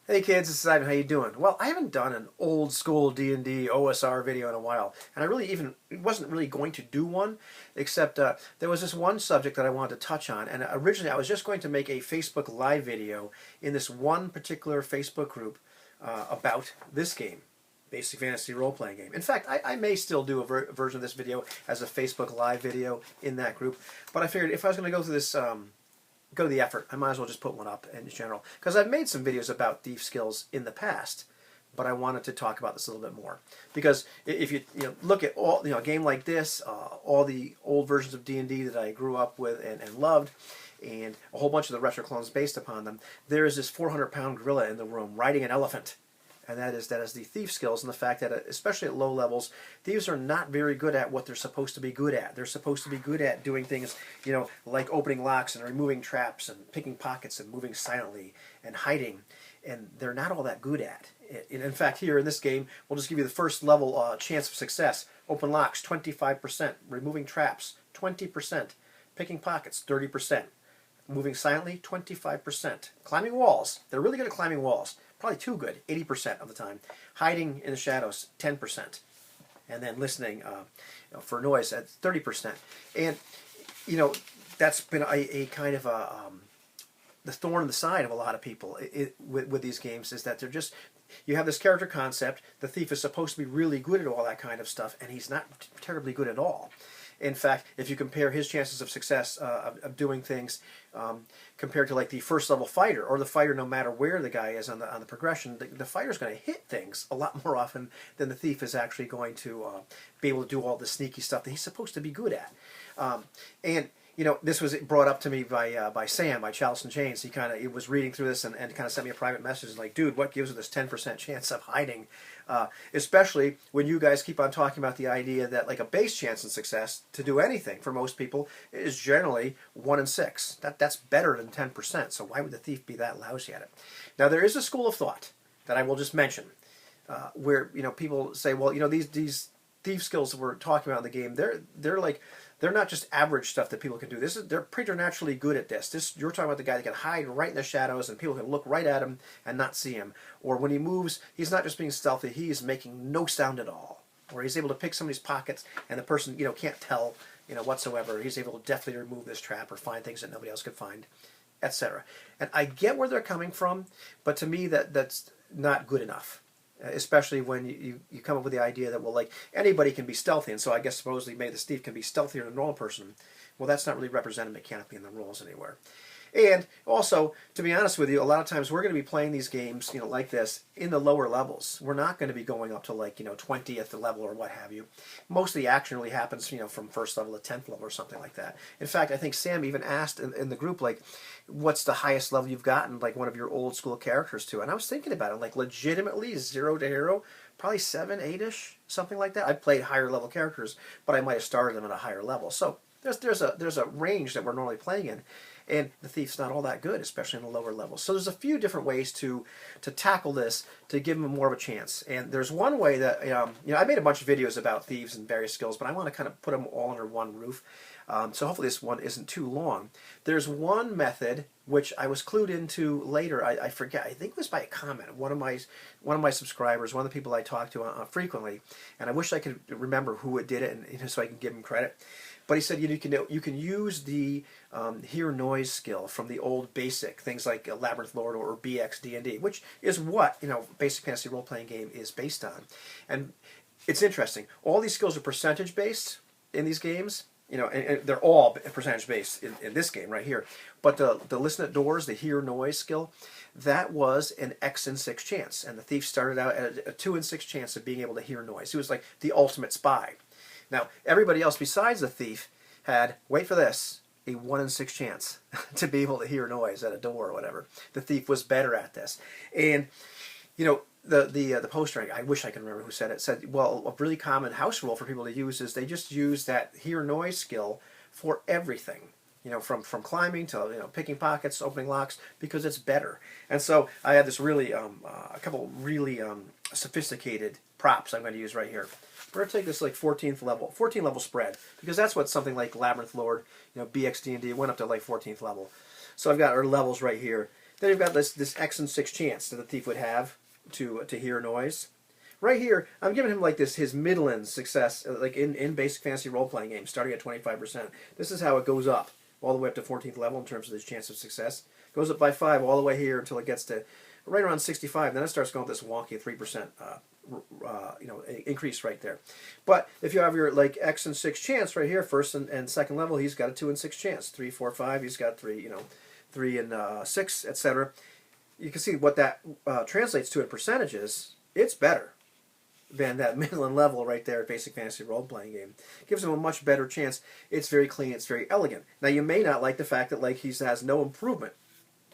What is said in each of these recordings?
Hey kids, this is Ivan. How you doing? Well, I haven't done an old school D&D OSR video in a while, and I really even wasn't really going to do one, except there was this one subject that I wanted to touch on, and originally I was just going to make a Facebook Live video in this one particular Facebook group about this game, Basic Fantasy Role-Playing Game. In fact, I may still do a version of this video as a Facebook Live video in that group, but I figured if I was going to go through this go to the effort, I might as well just put one up in general. Because I've made some videos about thief skills in the past, but I wanted to talk about this a little bit more. Because if you look at all a game like this, all the old versions of D&D that I grew up with and loved, and a whole bunch of the retro clones based upon them, there is this 400-pound gorilla in the room riding an elephant. And that is the thief skills, and the fact that, especially at low levels, thieves are not very good at what they're supposed to be good at. They're supposed to be good at doing things, like opening locks and removing traps and picking pockets and moving silently and hiding, and they're not all that good at. In fact, here in this game, we'll just give you the first level chance of success. Open locks, 25%. Removing traps, 20%. Picking pockets, 30%. Moving silently, 25%. Climbing walls, they're really good at climbing walls. Probably too good, 80% of the time. Hiding in the shadows, 10%. And then listening for noise at 30%. And, that's been a kind of the thorn in the side of a lot of people with these games, is that they're just, you have this character concept, the thief is supposed to be really good at all that kind of stuff, and he's not terribly good at all. In fact, if you compare his chances of success of doing things compared to like the first level fighter, or the fighter, no matter where the guy is on the progression, the fighter's going to hit things a lot more often than the thief is actually going to be able to do all the sneaky stuff that he's supposed to be good at. And this was brought up to me by Sam, by Chalice and Chains. He was reading through this and kind of sent me a private message like, dude, what gives it this 10% chance of hiding? Especially when you guys keep on talking about the idea that like a base chance of success to do anything for most people is generally 1 in 6. That's better than 10%. So why would the thief be that lousy at it? Now there is a school of thought that I will just mention, where people say, well, these thief skills that we're talking about in the game, they're not just average stuff that people can do. They're preternaturally good at this. You're talking about the guy that can hide right in the shadows and people can look right at him and not see him. Or when he moves, he's not just being stealthy, he's making no sound at all. Or he's able to pick somebody's pockets and the person can't tell whatsoever. He's able to deftly remove this trap or find things that nobody else could find, etc. And I get where they're coming from, but to me that's not good enough. Especially when you come up with the idea that, well, like, anybody can be stealthy, and so I guess supposedly maybe the thief can be stealthier than a normal person. Well, that's not really represented mechanically in the rules anywhere. And also, to be honest with you, a lot of times we're going to be playing these games, like this, in the lower levels. We're not going to be going up to like, 20th level or what have you. Most of the action really happens, from first level to 10th level or something like that. In fact, I think Sam even asked in the group, like, what's the highest level you've gotten, like, one of your old school characters to? And I was thinking about it, like, legitimately 0 to hero, probably 7, 8-ish, something like that. I played higher level characters, but I might have started them at a higher level. So there's a range that we're normally playing in. And the thief's not all that good, especially in the lower levels. So there's a few different ways to tackle this to give them more of a chance. And there's one way that, I made a bunch of videos about thieves and various skills, but I want to kind of put them all under one roof. So hopefully this one isn't too long. There's one method which I was clued into later. I forget. I think it was by a comment. One of my subscribers, one of the people I talk to frequently, and I wish I could remember who did it, and so I can give him credit. But he said you can use the hear noise skill from the old basic things like Labyrinth Lord or BX D&D, which is what Basic Fantasy Role Playing Game is based on. And it's interesting. All these skills are percentage based in these games. And they're all percentage based in this game right here. But the listen at doors, the hear noise skill, that was an X in 6 chance, and the thief started out at a 2 in 6 chance of being able to hear noise. He was like the ultimate spy. Now, everybody else besides the thief had, wait for this, a 1 in 6 chance to be able to hear noise at a door or whatever. The thief was better at this. And, the poster, I wish I could remember who said it, said, well, a really common house rule for people to use is they just use that hear noise skill for everything. From climbing to picking pockets, opening locks, because it's better. And so I had this really a couple really sophisticated props I'm going to use right here. We're going to take this like 14 level spread, because that's what something like Labyrinth Lord, BX D&D went up to like 14th level. So I've got our levels right here. Then you've got this X and 6 chance that the thief would have to hear noise. Right here, I'm giving him like his middling success, like in basic fantasy role-playing games, starting at 25%. This is how it goes up, all the way up to 14th level in terms of his chance of success. It goes up by 5 all the way here until it gets to right around 65. Then it starts going with this wonky 3% increase right there. But if you have your like X and 6 chance right here, first and second level, he's got a 2 and 6 chance. 3, 4, 5, he's got 3, 3 and 6, etc. You can see what that translates to in percentages. It's better than that middle and level right there at Basic Fantasy Role-Playing Game. Gives him a much better chance. It's very clean, it's very elegant. Now you may not like the fact that like he has no improvement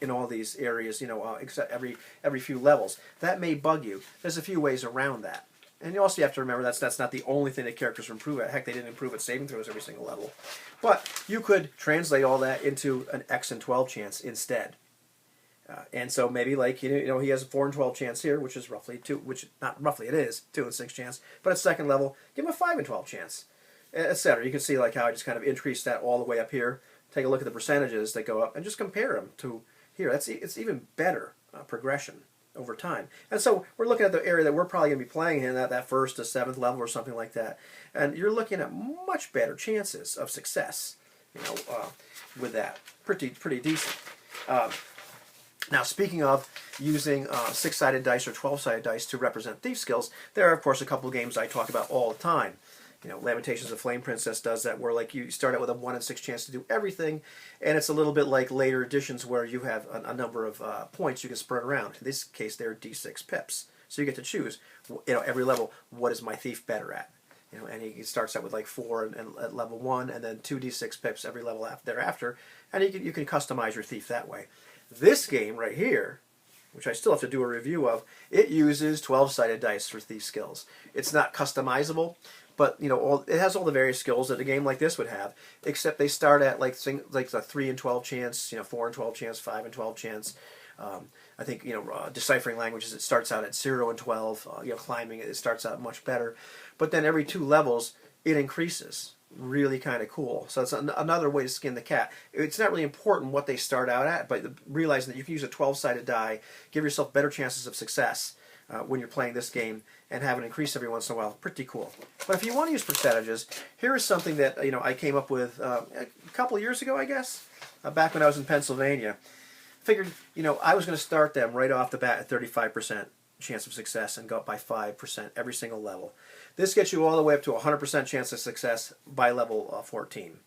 in all these areas, except every few levels. That may bug you. There's a few ways around that. And you also have to remember that's not the only thing that characters improve at. Heck, they didn't improve at saving throws every single level. But you could translate all that into an X and 12 chance instead. And so maybe like he has a 4 and 12 chance here, which is roughly 2, which not roughly it is 2 and 6 chance. But at second level, give him a 5 and 12 chance, etc. You can see like how I just kind of increased that all the way up here. Take a look at the percentages that go up and just compare them to here. It's even better progression over time. And so we're looking at the area that we're probably going to be playing in, that 1st to 7th level or something like that. And you're looking at much better chances of success, with that. Pretty decent. Now, speaking of using 6-sided dice or 12-sided dice to represent thief skills, there are, of course, a couple of games I talk about all the time. Lamentations of Flame Princess does that, where like you start out with a 1 in 6 chance to do everything, and it's a little bit like later editions where you have a number of points you can spread around. In this case, they're D6 pips, so you get to choose. Every level, what is my thief better at? And he starts out with like 4 and at level 1, and then 2d6 pips every level thereafter, and you can customize your thief that way. This game right here, which I still have to do a review of, it uses 12-sided dice for thief skills. It's not customizable, but it has all the various skills that a game like this would have, except they start at like the 3 and 12 chance, 4 and 12 chance, 5 and 12 chance. I think deciphering languages, it starts out at 0 and 12. Climbing, it starts out much better, but then every 2 levels it increases. Really kind of cool. So it's another way to skin the cat. It's not really important what they start out at, but realizing that you can use a 12-sided die, give yourself better chances of success when you're playing this game, and have it increase every once in a while. Pretty cool. But if you want to use percentages, here is something that I came up with a couple of years ago, I guess, back when I was in Pennsylvania. Figured I was going to start them right off the bat at 35% chance of success and go up by 5% every single level. This gets you all the way up to 100% chance of success by level 14.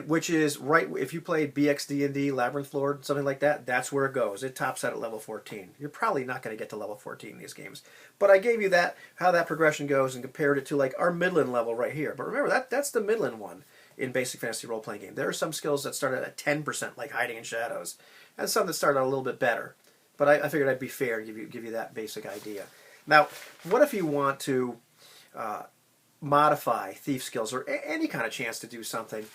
Which is right, if you played BXD&D, Labyrinth Lord, something like that, that's where it goes. It tops out at level 14. You're probably not going to get to level 14 in these games. But I gave you how that progression goes and compared it to like our Midland level right here. But remember, that's the Midland one in Basic Fantasy Role-Playing Game. There are some skills that start at 10%, like Hiding in Shadows, and some that start out a little bit better. But I figured I'd be fair and give you that basic idea. Now, what if you want to modify thief skills or any kind of chance to do something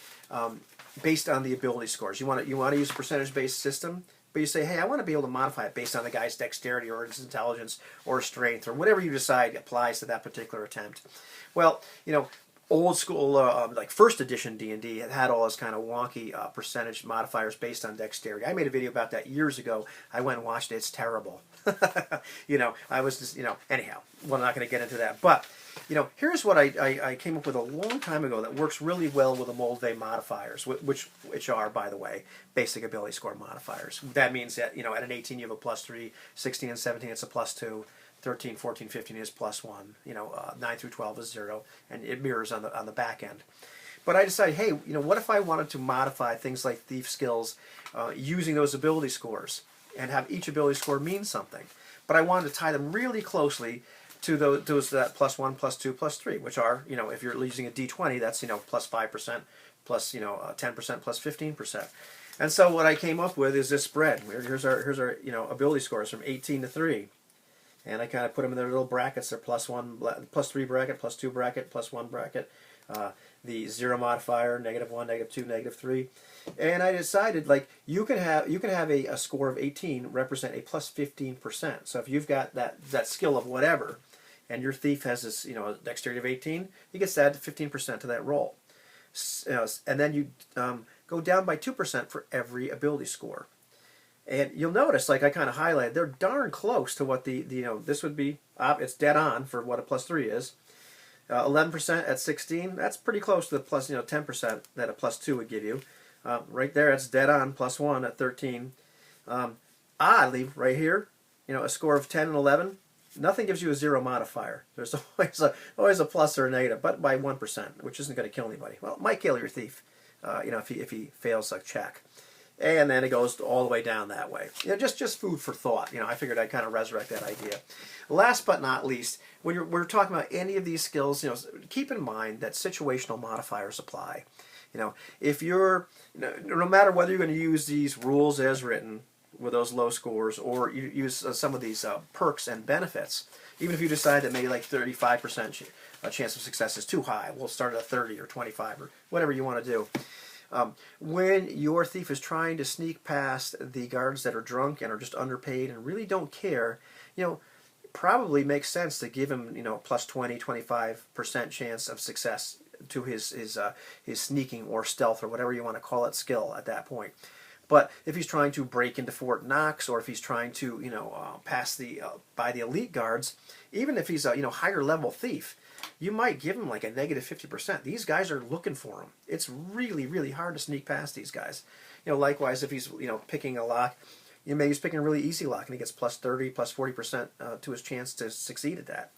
based on the ability scores? You want to use a percentage-based system, but you say, hey, I want to be able to modify it based on the guy's dexterity or his intelligence or strength or whatever you decide applies to that particular attempt. Well, old school, like first edition D&D had all this kind of wonky percentage modifiers based on dexterity. I made a video about that years ago. I went and watched it. It's terrible. I was just, anyhow, we're not going to get into that. But, here's what I came up with a long time ago that works really well with the Moldvay modifiers, which are, by the way, basic ability score modifiers. That means that, at an 18 you have a +3, 16 and 17 it's a +2. 13, 14, 15 is +1. 9 through 12 is 0, and it mirrors on the back end. But I decided, hey, what if I wanted to modify things like thief skills using those ability scores and have each ability score mean something? But I wanted to tie them really closely to those that +1, +2, +3, which are, if you're using a D20, that's +5%, plus 10%, plus 15%. And so what I came up with is this spread. Here's our ability scores from 18 to 3. And I kind of put them in their little brackets. They're +1, +3 bracket, +2 bracket, +1 bracket. The 0 modifier, -1, -2, -3. And I decided, like, you can have a score of 18 represent a +15%. So if you've got that skill of whatever, and your thief has this, a dexterity of 18, he gets to add 15% to that roll. And then you go down by 2% for every ability score. And you'll notice, like I kind of highlighted, they're darn close to what this would be. It's dead on for what a plus 3 is. 11% at 16, that's pretty close to the plus 10% that a plus 2 would give you. Right there, it's dead on, plus 1 at 13. Oddly, right here, a score of 10 and 11, nothing gives you a 0 modifier. There's always a plus or a negative, but by 1%, which isn't going to kill anybody. Well, it might kill your thief, if he fails a check. And then it goes all the way down that way. Just food for thought. I figured I'd kind of resurrect that idea. Last but not least, when we're talking about any of these skills, keep in mind that situational modifiers apply. If you're, no matter whether you're going to use these rules as written with those low scores, or you use some of these perks and benefits, even if you decide that maybe like 35% chance of success is too high, we'll start at 30 or 25 or whatever you want to do. When your thief is trying to sneak past the guards that are drunk and are just underpaid and really don't care, probably makes sense to give him, plus 20, 25% chance of success to his sneaking or stealth or whatever you want to call it skill at that point. But if he's trying to break into Fort Knox, or if he's trying to, pass by the elite guards, even if he's a, higher level thief, you might give him like a negative 50%. These guys are looking for him. It's really, really hard to sneak past these guys. Likewise, if he's, picking a lock, maybe he's picking a really easy lock and he gets plus 30, plus 40% to his chance to succeed at that.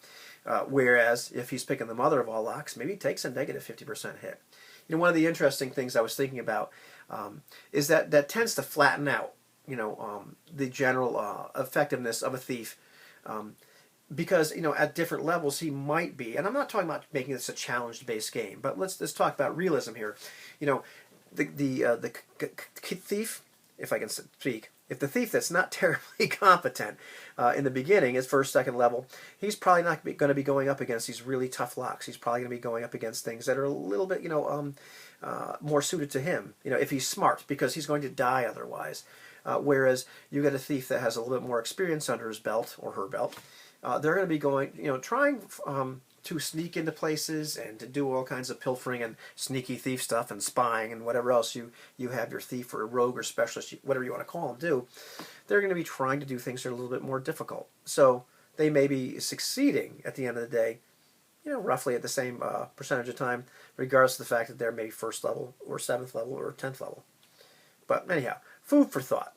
Whereas if he's picking the mother of all locks, maybe he takes a negative 50% hit. One of the interesting things I was thinking about is that tends to flatten out, the general effectiveness of a thief. Because at different levels he might be, and I'm not talking about making this a challenge-based game, but let's talk about realism here. The thief, if I can speak, if the thief that's not terribly competent in the beginning, his first, second level, he's probably not going to be going up against these really tough locks. He's probably going to be going up against things that are a little bit, more suited to him. If he's smart, because he's going to die otherwise. Whereas you get a thief that has a little bit more experience under his belt or her belt. They're going to be going, trying to sneak into places and to do all kinds of pilfering and sneaky thief stuff and spying and whatever else you have your thief or rogue or specialist, whatever you want to call them, do. They're going to be trying to do things that are a little bit more difficult. So they may be succeeding at the end of the day, roughly at the same percentage of time, regardless of the fact that they're maybe first level or 7th level or 10th level. But anyhow, food for thought.